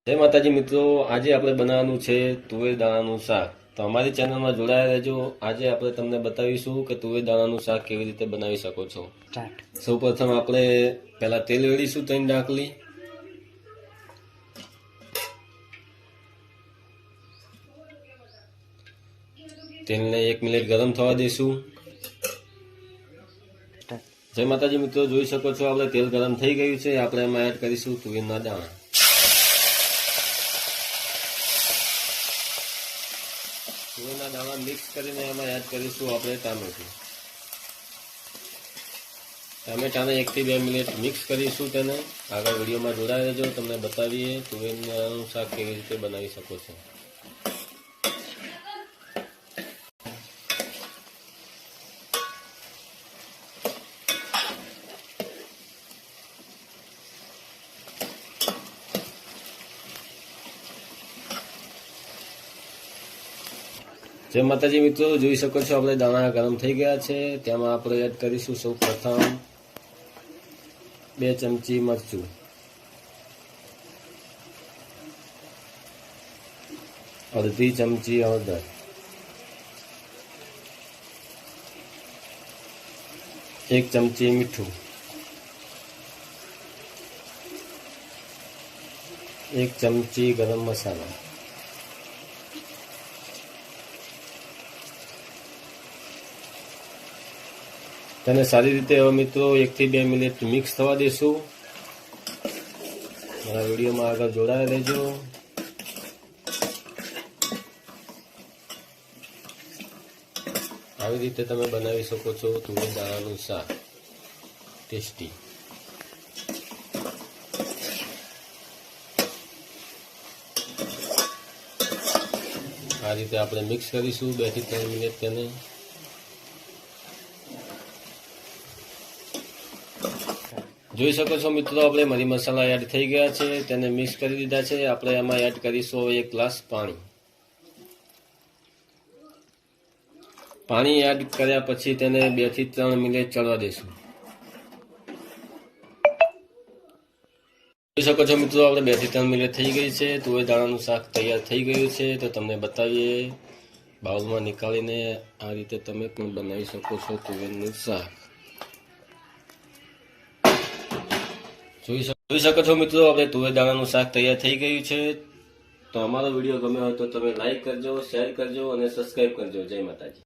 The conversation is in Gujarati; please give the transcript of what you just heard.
જય માતાજી મિત્રો, આજે આપણે બનાવવાનું છે તુવેર દાણાનું શાક। તો અમારી ચેનલમાં જોડાયા રહેજો। આજે આપણે તમને બતાવીશું કે તુવેર દાણાનું શાક કેવી રીતે બનાવી શકો છો। સૌપ્રથમ આપણે પહેલા તેલ રેડીશું 3 ડાકલી। તેલને 1 મિનિટ ગરમ થવા દઈશું। જય માતાજી મિત્રો, જોઈ શકો છો આપણે તેલ ગરમ થઈ ગયું છે। આપણે એમાં એડ કરીશું તુવેરના દાણા। તુવેરના દાણા મિક્સ કરીને એમાં એડ કરીશું આપણે ટામેટું। ટામેટાને 1 થી 2 મિનિટ મિક્સ કરીશું। તેને આગળ વિડીયોમાં જોડાઈ રહેજો, તમને બતાવીએ તુવેરનું શાક કેવી રીતે બનાવી શકો છો। જય માતાજી મિત્રો, જોઈ શકો છો આપણે દાણા ગરમ થઈ ગયા છે। તેમાં આપણે એડ કરીશું સૌ પ્રથમ 2 ચમચી મરચું, 1/2 ચમચી હળદર, 1 ચમચી મીઠું, 1 ચમચી ગરમ મસાલા, તેને સારી રીતે હવે મિત્રો 1 થી 2 મિનિટ મિક્સ થવા દેશું। મારા વિડીયોમાં આગળ જોડાયા રહેજો। આવી રીતે તમે બનાવી શકો છો તુવેર દાણાનું શાક ટેસ્ટી। આ રીતે આપણે મિક્સ કરીશું 2 થી 3 મિનિટ તેને। જોઈ શકો છો મિત્રો, આપણે મરી મસાલા એડ થઈ ગયા છે, તેને મિક્સ કરી દીધા છે। આપણે એમાં એડ કરીશું 1 ગ્લાસ પાણી। પાણી એડ કર્યા પછી તેને 2 થી 3 મિનિટ ચડવા દઈશું। જોઈ શકો છો મિત્રો, આપણે 2 થી 3 મિનિટ થઈ ગઈ છે। તુવેર દાણાનું શાક તૈયાર થઈ ગયું છે। તો તમને બતાવીએ બાઉલમાં નીકાળીને આ રીતે તમે પણ બનાવી શકો છો તુવેરનું શાક। જોઈ શકો છો મિત્રો, આપણે તુવેર દાણાનું શાક તૈયાર થઈ ગયું છે। તો અમારો વિડીયો ગમ્યો હોય તો તમે લાઈક કરજો, શેર કરજો અને સબસ્ક્રાઈબ કરજો। જય માતાજી।